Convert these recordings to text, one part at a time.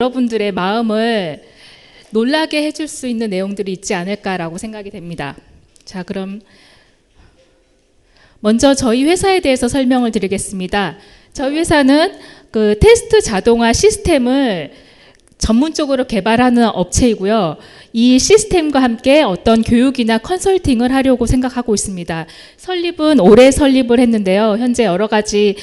여러분들의 마음을 놀라게 해줄 수 있는 내용들이 있지 않을까라고 생각이 됩니다. 자, 그럼 먼저 저희 회사에 대해서 설명을 드리겠습니다. 저희 회사는 그 테스트 자동화 시스템을 전문적으로 개발하는 업체이고요. 이 시스템과 함께 어떤 교육이나 컨설팅을 하려고 생각하고 있습니다. 올해 설립을 했는데요. 현재 여러 가지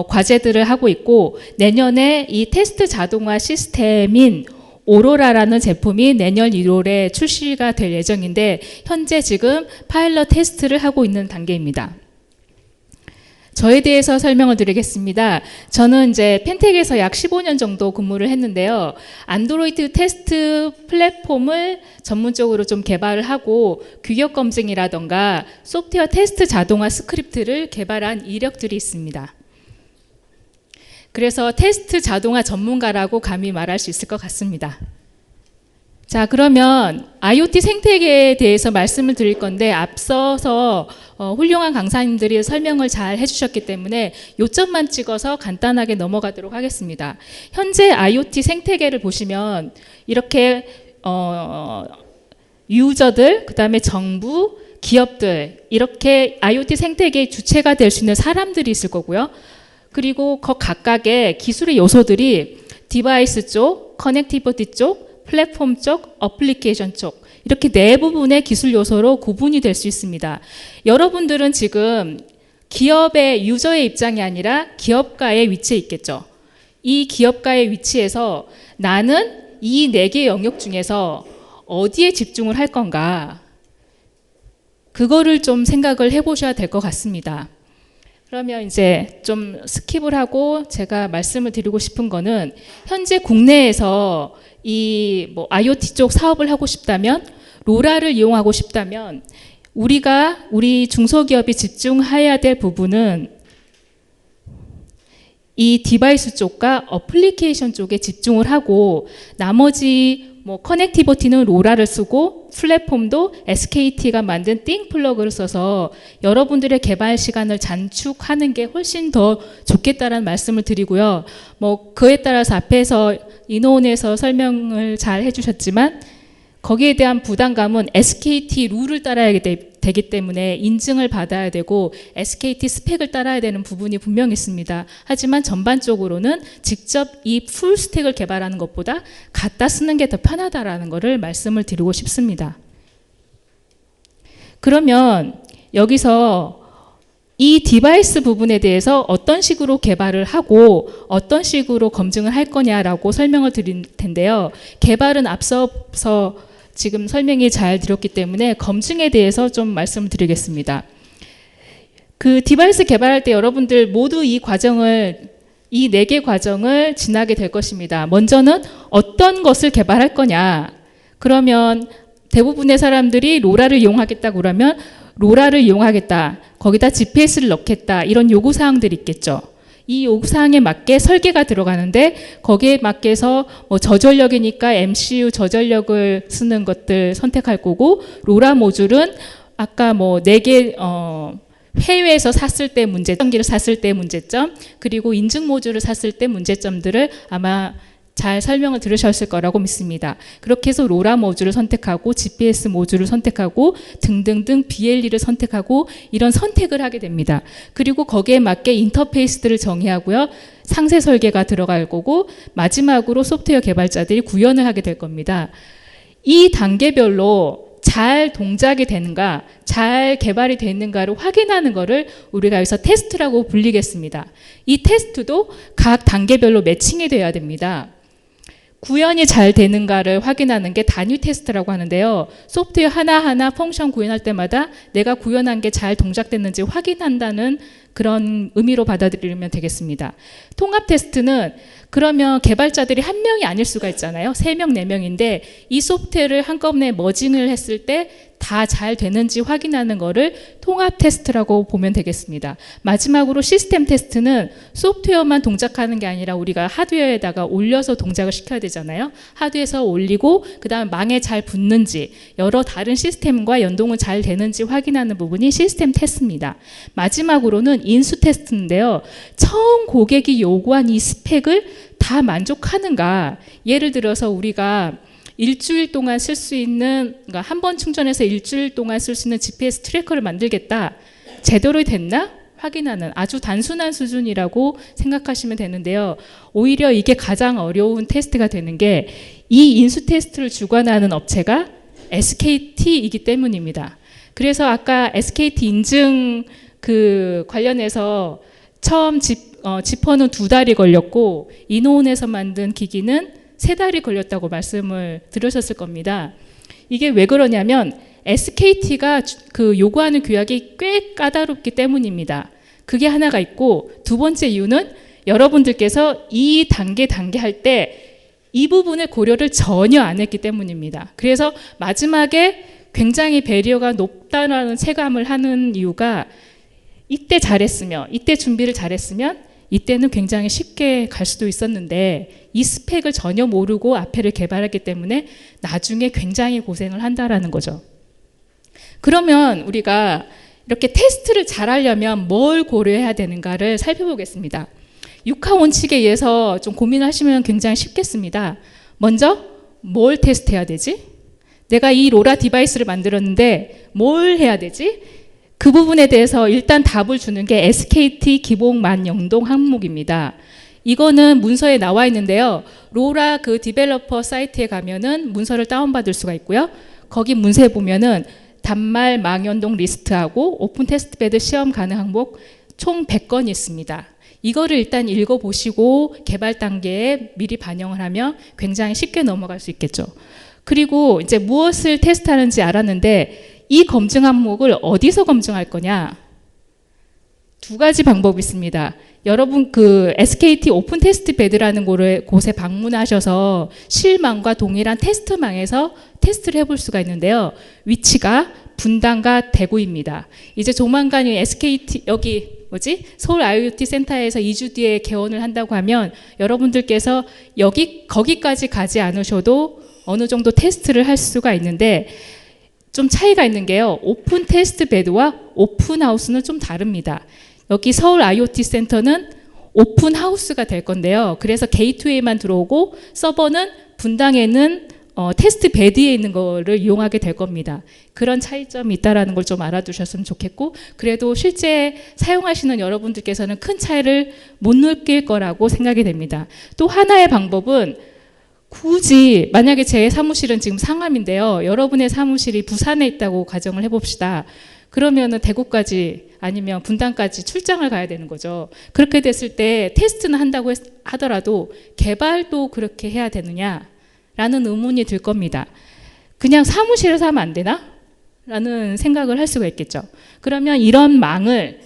과제들을 하고 있고, 내년에 이 테스트 자동화 시스템인 오로라라는 제품이 내년 1월에 출시가 될 예정인데, 현재 지금 파일럿 테스트를 하고 있는 단계입니다. 저에 대해서 설명을 드리겠습니다. 저는 이제 펜텍에서 약 15년 정도 근무를 했는데요. 안드로이드 테스트 플랫폼을 전문적으로 좀 개발을 하고 규격 검증이라던가 소프트웨어 테스트 자동화 스크립트를 개발한 이력들이 있습니다. 그래서 테스트 자동화 전문가라고 감히 말할 수 있을 것 같습니다. 자, 그러면 IoT 생태계에 대해서 말씀을 드릴 건데, 앞서서 훌륭한 강사님들이 설명을 잘 해주셨기 때문에 요점만 찍어서 간단하게 넘어가도록 하겠습니다. 현재 IoT 생태계를 보시면 이렇게 유저들, 그 다음에 정부, 기업들, 이렇게 IoT 생태계의 주체가 될 수 있는 사람들이 있을 거고요. 그리고 그 각각의 기술의 요소들이 디바이스 쪽, 커넥티비티 쪽, 플랫폼 쪽, 어플리케이션 쪽, 이렇게 네 부분의 기술 요소로 구분이 될 수 있습니다. 여러분들은 지금 기업의 유저의 입장이 아니라 기업가의 위치에 있겠죠. 이 기업가의 위치에서 나는 이 네 개의 영역 중에서 어디에 집중을 할 건가, 그거를 좀 생각을 해보셔야 될 것 같습니다. 그러면 이제 좀 스킵을 하고 제가 말씀을 드리고 싶은 거는, 현재 국내에서 이 IoT 쪽 사업을 하고 싶다면, 로라를 이용하고 싶다면, 우리 중소기업이 집중해야 될 부분은 이 디바이스 쪽과 어플리케이션 쪽에 집중을 하고, 나머지 커넥티비티는 로라를 쓰고 플랫폼도 SKT가 만든 띵 플러그를 써서 여러분들의 개발 시간을 단축하는 게 훨씬 더 좋겠다라는 말씀을 드리고요. 그에 따라서 앞에서 인호원에서 설명을 잘 해주셨지만, 거기에 대한 부담감은 SKT 룰을 따라야 되기 때문에 인증을 받아야 되고 SKT 스펙을 따라야 되는 부분이 분명히 있습니다. 하지만 전반적으로는 직접 이 풀 스택을 개발하는 것보다 갖다 쓰는 게 더 편하다라는 것을 말씀을 드리고 싶습니다. 그러면 여기서 이 디바이스 부분에 대해서 어떤 식으로 개발을 하고 어떤 식으로 검증을 할 거냐라고 설명을 드릴 텐데요. 개발은 앞서서 지금 설명이 잘 드렸기 때문에 검증에 대해서 좀 말씀을 드리겠습니다. 그 디바이스 개발할 때 여러분들 모두 이 네 개 과정을 지나게 될 것입니다. 먼저는 어떤 것을 개발할 거냐. 그러면 대부분의 사람들이 로라를 이용하겠다 그러면 로라를 이용하겠다, 거기다 GPS를 넣겠다, 이런 요구사항들이 있겠죠. 이 요구사항에 맞게 설계가 들어가는데, 거기에 맞게서 저전력이니까 MCU 저전력을 쓰는 것들 선택할 거고, 로라 모듈은 아까 4개 해외에서 샀을 때 문제점기를 샀을 때 문제점, 그리고 인증 모듈을 샀을 때 문제점들을 아마 잘 설명을 들으셨을 거라고 믿습니다. 그렇게 해서 로라 모듈을 선택하고 GPS 모듈을 선택하고 등등등 BLE를 선택하고 이런 선택을 하게 됩니다. 그리고 거기에 맞게 인터페이스들을 정의하고요. 상세 설계가 들어갈 거고, 마지막으로 소프트웨어 개발자들이 구현을 하게 될 겁니다. 이 단계별로 잘 동작이 되는가, 잘 개발이 되는가를 확인하는 것을 우리가 여기서 테스트라고 불리겠습니다. 이 테스트도 각 단계별로 매칭이 돼야 됩니다. 구현이 잘 되는가를 확인하는 게 단위 테스트라고 하는데요. 소프트웨어 하나하나 펑션 구현할 때마다 내가 구현한 게 잘 동작됐는지 확인한다는 그런 의미로 받아들이면 되겠습니다. 통합 테스트는 그러면 개발자들이 한 명이 아닐 수가 있잖아요. 3명, 4명인데 이 소프트웨어를 한꺼번에 머징을 했을 때 다 잘 되는지 확인하는 거를 통합 테스트라고 보면 되겠습니다. 마지막으로 시스템 테스트는 소프트웨어만 동작하는 게 아니라 우리가 하드웨어에다가 올려서 동작을 시켜야 되잖아요. 하드웨어에서 올리고 그 다음 망에 잘 붙는지, 여러 다른 시스템과 연동은 잘 되는지 확인하는 부분이 시스템 테스트입니다. 마지막으로는 인수 테스트인데요. 처음 고객이 요구한 이 스펙을 다 만족하는가? 예를 들어서 우리가 일주일 동안 쓸 수 있는, 그러니까 한 번 충전해서 일주일 동안 쓸 수 있는 GPS 트래커를 만들겠다. 제대로 됐나? 확인하는 아주 단순한 수준이라고 생각하시면 되는데요. 오히려 이게 가장 어려운 테스트가 되는 게 이 인수 테스트를 주관하는 업체가 SKT이기 때문입니다. 그래서 아까 SKT 인증 그 관련해서 처음 지퍼는 2달이 걸렸고 이노온에서 만든 기기는 3달이 걸렸다고 말씀을 들으셨을 겁니다. 이게 왜 그러냐면 SKT가 그 요구하는 규약이 꽤 까다롭기 때문입니다. 그게 하나가 있고, 두 번째 이유는 여러분들께서 이 단계 할 때 이 부분의 고려를 전혀 안 했기 때문입니다. 그래서 마지막에 굉장히 배리어가 높다는 체감을 하는 이유가 이때 잘했으면, 이때 준비를 잘했으면 이때는 굉장히 쉽게 갈 수도 있었는데 이 스펙을 전혀 모르고 앞에를 개발했기 때문에 나중에 굉장히 고생을 한다라는 거죠. 그러면 우리가 이렇게 테스트를 잘하려면 뭘 고려해야 되는가를 살펴보겠습니다. 6하 원칙에 의해서 좀 고민하시면 굉장히 쉽겠습니다. 먼저 뭘 테스트해야 되지? 내가 이 로라 디바이스를 만들었는데 뭘 해야 되지? 그 부분에 대해서 일단 답을 주는 게 SKT 기본 영동 항목입니다. 이거는 문서에 나와 있는데요. 로라 그 디벨로퍼 사이트에 가면은 문서를 다운받을 수가 있고요. 거기 문서에 보면은 단말 망연동 리스트하고 오픈 테스트베드 시험 가능 항목 총 100건이 있습니다. 이거를 일단 읽어보시고 개발 단계에 미리 반영을 하면 굉장히 쉽게 넘어갈 수 있겠죠. 그리고 이제 무엇을 테스트하는지 알았는데 이 검증 항목을 어디서 검증할 거냐? 2가지 방법이 있습니다. 여러분 그 SKT 오픈 테스트 베드라는 곳에 방문하셔서 실망과 동일한 테스트망에서 테스트를 해볼 수가 있는데요. 위치가 분당과 대구입니다. 이제 조만간 SKT 여기 서울 IoT 센터에서 2주 뒤에 개원을 한다고 하면 여러분들께서 거기까지 가지 않으셔도 어느 정도 테스트를 할 수가 있는데 좀 차이가 있는 게요. 오픈 테스트 베드와 오픈 하우스는 좀 다릅니다. 여기 서울 IoT 센터는 오픈 하우스가 될 건데요. 그래서 게이트웨이만 들어오고 서버는 분당에는 테스트 베드에 있는 거를 이용하게 될 겁니다. 그런 차이점이 있다는 걸 좀 알아두셨으면 좋겠고, 그래도 실제 사용하시는 여러분들께서는 큰 차이를 못 느낄 거라고 생각이 됩니다. 또 하나의 방법은 굳이 만약에 제 사무실은 지금 상암인데요. 여러분의 사무실이 부산에 있다고 가정을 해봅시다. 그러면은 대구까지 아니면 분당까지 출장을 가야 되는 거죠. 그렇게 됐을 때 테스트는 한다고 하더라도 개발도 그렇게 해야 되느냐라는 의문이 들 겁니다. 그냥 사무실에서 하면 안 되나? 라는 생각을 할 수가 있겠죠. 그러면 이런 망을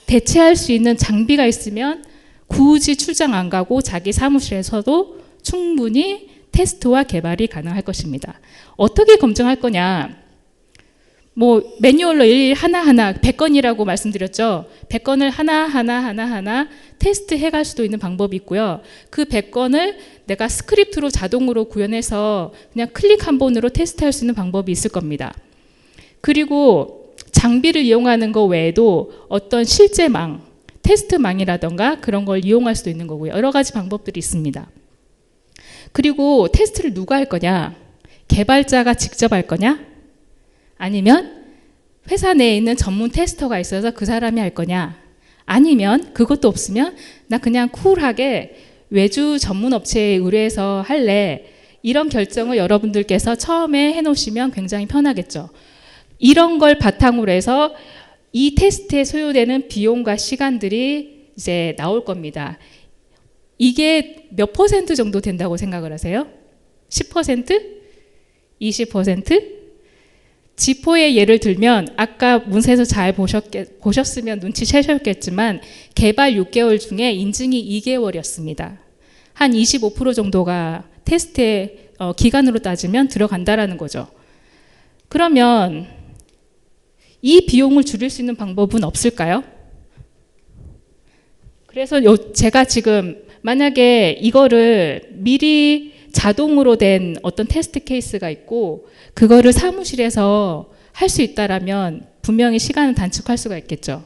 대체할 수 있는 장비가 있으면 굳이 출장 안 가고 자기 사무실에서도 충분히 테스트와 개발이 가능할 것입니다. 어떻게 검증할 거냐? 매뉴얼로 일일이 하나하나 100건이라고 말씀드렸죠. 100건을 하나하나 테스트 해갈 수도 있는 방법이 있고요. 그 100건을 내가 스크립트로 자동으로 구현해서 그냥 클릭 한 번으로 테스트할 수 있는 방법이 있을 겁니다. 그리고 장비를 이용하는 것 외에도 어떤 실제 테스트망이라던가 그런 걸 이용할 수도 있는 거고요. 여러 가지 방법들이 있습니다. 그리고 테스트를 누가 할 거냐? 개발자가 직접 할 거냐? 아니면 회사 내에 있는 전문 테스터가 있어서 그 사람이 할 거냐? 아니면 그것도 없으면 나 그냥 쿨하게 외주 전문 업체에 의뢰해서 할래. 이런 결정을 여러분들께서 처음에 해놓으시면 굉장히 편하겠죠. 이런 걸 바탕으로 해서 이 테스트에 소요되는 비용과 시간들이 이제 나올 겁니다. 이게 몇 % 정도 된다고 생각을 하세요? 10%? 20%? 지포의 예를 들면 아까 문서에서 잘 보셨으면 눈치채셨겠지만 개발 6개월 중에 인증이 2개월이었습니다. 한 25% 정도가 테스트의 기간으로 따지면 들어간다라는 거죠. 그러면 이 비용을 줄일 수 있는 방법은 없을까요? 그래서 제가 지금 만약에 이거를 미리 자동으로 된 어떤 테스트 케이스가 있고 그거를 사무실에서 할 수 있다라면 분명히 시간을 단축할 수가 있겠죠.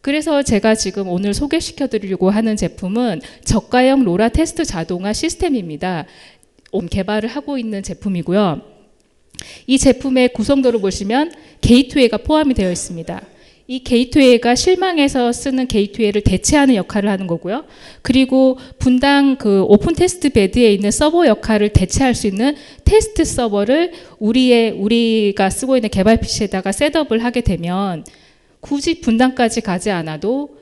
그래서 제가 지금 오늘 소개시켜 드리려고 하는 제품은 저가형 로라 테스트 자동화 시스템입니다. 개발을 하고 있는 제품이고요. 이 제품의 구성도를 보시면 게이트웨이가 포함이 되어 있습니다. 이 게이트웨이가 실망에서 쓰는 게이트웨이를 대체하는 역할을 하는 거고요. 그리고 분당 그 오픈 테스트 베드에 있는 서버 역할을 대체할 수 있는 테스트 서버를 우리가 쓰고 있는 개발 PC에다가 셋업을 하게 되면 굳이 분당까지 가지 않아도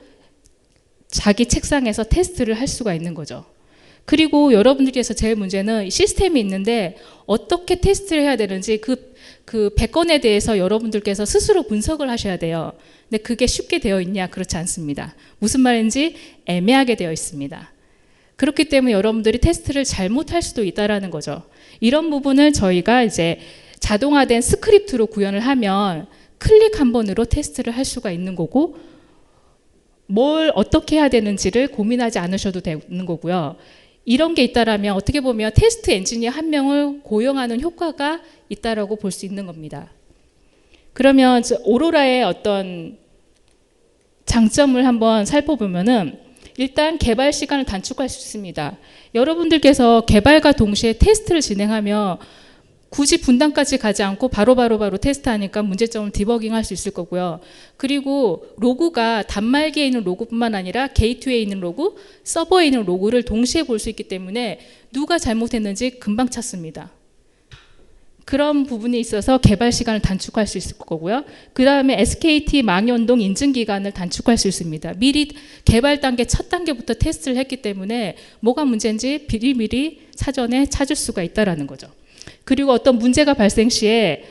자기 책상에서 테스트를 할 수가 있는 거죠. 그리고 여러분들께서 제일 문제는 시스템이 있는데 어떻게 테스트를 해야 되는지 그 배건에 대해서 여러분들께서 스스로 분석을 하셔야 돼요. 근데 그게 쉽게 되어 있냐? 그렇지 않습니다. 무슨 말인지 애매하게 되어 있습니다. 그렇기 때문에 여러분들이 테스트를 잘못할 수도 있다라는 거죠. 이런 부분을 저희가 이제 자동화된 스크립트로 구현을 하면 클릭 한 번으로 테스트를 할 수가 있는 거고, 뭘 어떻게 해야 되는지를 고민하지 않으셔도 되는 거고요. 이런 게 있다라면 어떻게 보면 테스트 엔지니어 한 명을 고용하는 효과가 있다라고 볼 수 있는 겁니다. 그러면 오로라의 어떤 장점을 한번 살펴보면은 일단 개발 시간을 단축할 수 있습니다. 여러분들께서 개발과 동시에 테스트를 진행하면 굳이 분당까지 가지 않고 바로 테스트하니까 문제점을 디버깅할 수 있을 거고요. 그리고 로그가 단말기에 있는 로그뿐만 아니라 게이트웨이에 있는 로그, 서버에 있는 로그를 동시에 볼 수 있기 때문에 누가 잘못했는지 금방 찾습니다. 그런 부분이 있어서 개발 시간을 단축할 수 있을 거고요. 그 다음에 SKT 망연동 인증 기간을 단축할 수 있습니다. 미리 개발 단계 첫 단계부터 테스트를 했기 때문에 뭐가 문제인지 미리 사전에 찾을 수가 있다라는 거죠. 그리고 어떤 문제가 발생 시에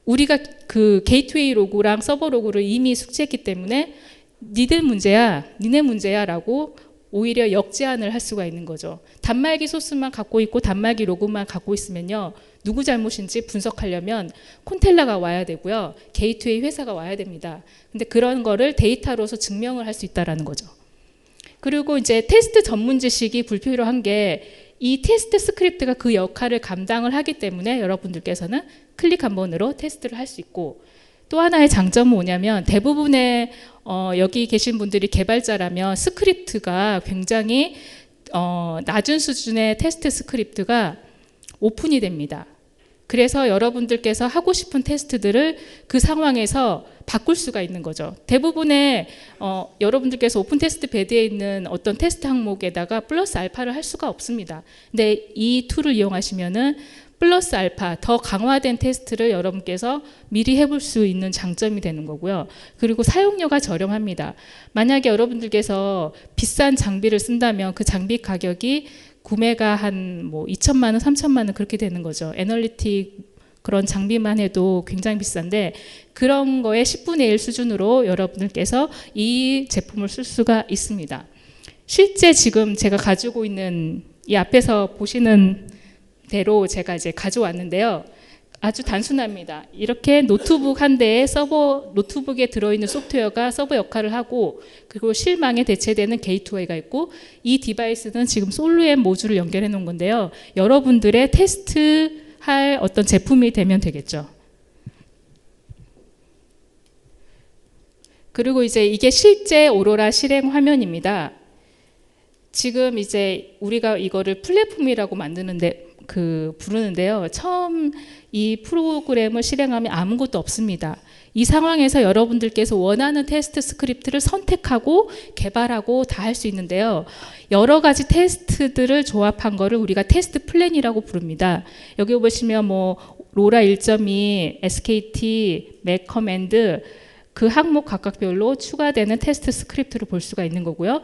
우리가 그 게이트웨이 로그랑 서버 로그를 이미 숙지했기 때문에 니네 문제야 라고 오히려 역제안을 할 수가 있는 거죠. 단말기 소스만 갖고 있고 단말기 로그만 갖고 있으면요, 누구 잘못인지 분석하려면 콘텔라가 와야 되고요, 게이트웨이 회사가 와야 됩니다. 근데 그런 거를 데이터로서 증명을 할 수 있다라는 거죠. 그리고 이제 테스트 전문 지식이 불필요한 게 이 테스트 스크립트가 그 역할을 감당을 하기 때문에 여러분들께서는 클릭 한 번으로 테스트를 할 수 있고, 또 하나의 장점은 뭐냐면 대부분의 여기 계신 분들이 개발자라면 스크립트가 굉장히 낮은 수준의 테스트 스크립트가 오픈이 됩니다. 그래서 여러분들께서 하고 싶은 테스트들을 그 상황에서 바꿀 수가 있는 거죠. 대부분의 여러분들께서 오픈 테스트 베드에 있는 어떤 테스트 항목에다가 플러스 알파를 할 수가 없습니다. 근데 이 툴을 이용하시면은 플러스 알파 더 강화된 테스트를 여러분께서 미리 해볼 수 있는 장점이 되는 거고요. 그리고 사용료가 저렴합니다. 만약에 여러분들께서 비싼 장비를 쓴다면 그 장비 가격이 구매가 한 뭐 2천만 원, 3천만 원 그렇게 되는 거죠. 애널리틱 그런 장비만 해도 굉장히 비싼데 그런 거의 10분의 1 수준으로 여러분들께서 이 제품을 쓸 수가 있습니다. 실제 지금 제가 가지고 있는 이 앞에서 보시는 대로 제가 이제 가져왔는데요. 아주 단순합니다. 이렇게 노트북 한 대에 노트북에 들어있는 소프트웨어가 서버 역할을 하고, 그리고 실망에 대체되는 게이트웨이가 있고, 이 디바이스는 지금 솔루엠 모듈을 연결해 놓은 건데요. 여러분들의 테스트할 어떤 제품이 되면 되겠죠. 그리고 이제 이게 실제 오로라 실행 화면입니다. 지금 이제 우리가 이거를 플랫폼이라고 부르는데요. 처음 이 프로그램을 실행하면 아무것도 없습니다. 이 상황에서 여러분들께서 원하는 테스트 스크립트를 선택하고 개발하고 다 할 수 있는데요. 여러 가지 테스트들을 조합한 거를 우리가 테스트 플랜이라고 부릅니다. 여기 보시면 뭐 로라 1.2, SKT, 맥 커맨드 그 항목 각각별로 추가되는 테스트 스크립트를 볼 수가 있는 거고요.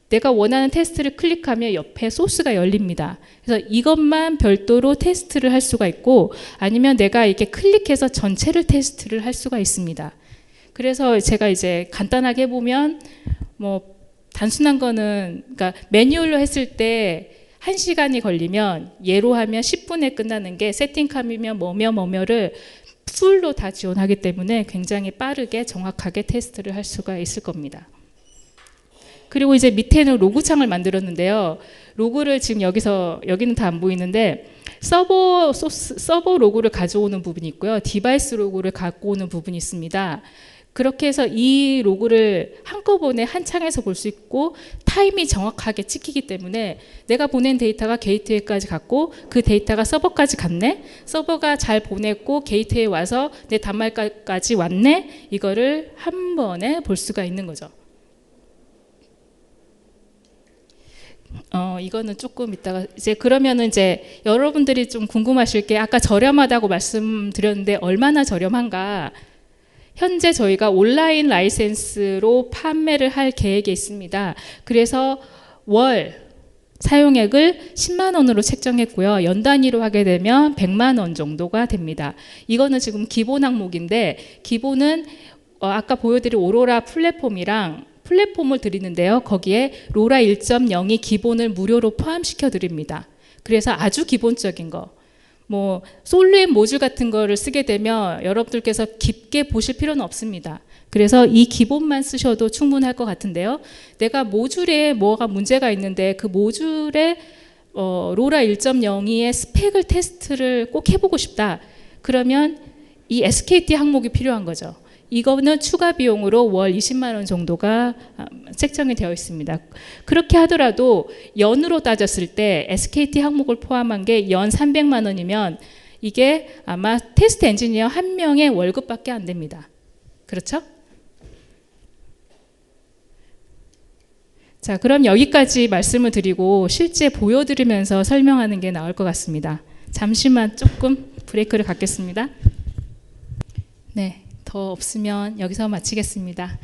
내가 원하는 테스트를 클릭하면 옆에 소스가 열립니다. 그래서 이것만 별도로 테스트를 할 수가 있고, 아니면 내가 이렇게 클릭해서 전체를 테스트를 할 수가 있습니다. 그래서 제가 이제 간단하게 해보면 뭐 단순한 거는, 그러니까 매뉴얼로 했을 때 1시간이 걸리면 예로 하면 10분에 끝나는 게 세팅하면 뭐며를 풀로 다 지원하기 때문에 굉장히 빠르게 정확하게 테스트를 할 수가 있을 겁니다. 그리고 이제 밑에는 로그 창을 만들었는데요. 로그를 지금 여기는 다 안 보이는데 서버 로그를 가져오는 부분이 있고요. 디바이스 로그를 갖고 오는 부분이 있습니다. 그렇게 해서 이 로그를 한꺼번에 한 창에서 볼 수 있고 타임이 정확하게 찍히기 때문에 내가 보낸 데이터가 게이트웨이까지 갔고 그 데이터가 서버까지 갔네, 서버가 잘 보냈고 게이트웨이에 와서 내 단말까지 왔네, 이거를 한 번에 볼 수가 있는 거죠. 이거는 조금 이따가 이제 그러면은 이제 여러분들이 좀 궁금하실 게, 아까 저렴하다고 말씀드렸는데 얼마나 저렴한가? 현재 저희가 온라인 라이센스로 판매를 할 계획에 있습니다. 그래서 월 사용액을 10만 원으로 책정했고요. 연 단위로 하게 되면 100만 원 정도가 됩니다. 이거는 지금 기본 항목인데, 기본은 아까 보여드린 오로라 플랫폼이랑 플랫폼을 드리는데요. 거기에 로라 1.0이 기본을 무료로 포함시켜 드립니다. 그래서 아주 기본적인 거, 뭐 솔루엠 모듈 같은 거를 쓰게 되면 여러분들께서 깊게 보실 필요는 없습니다. 그래서 이 기본만 쓰셔도 충분할 것 같은데요. 내가 모듈에 뭐가 문제가 있는데 그 모듈에 로라 1.02의 스펙을 테스트를 꼭 해보고 싶다. 그러면 이 SKT 항목이 필요한 거죠. 이거는 추가 비용으로 월 20만 원 정도가 책정이 되어 있습니다. 그렇게 하더라도 연으로 따졌을 때 SKT 항목을 포함한 게 연 300만 원이면 이게 아마 테스트 엔지니어 한 명의 월급밖에 안 됩니다. 그렇죠? 자, 그럼 여기까지 말씀을 드리고 실제 보여드리면서 설명하는 게 나을 것 같습니다. 잠시만 조금 브레이크를 갖겠습니다. 네. 더 없으면 여기서 마치겠습니다.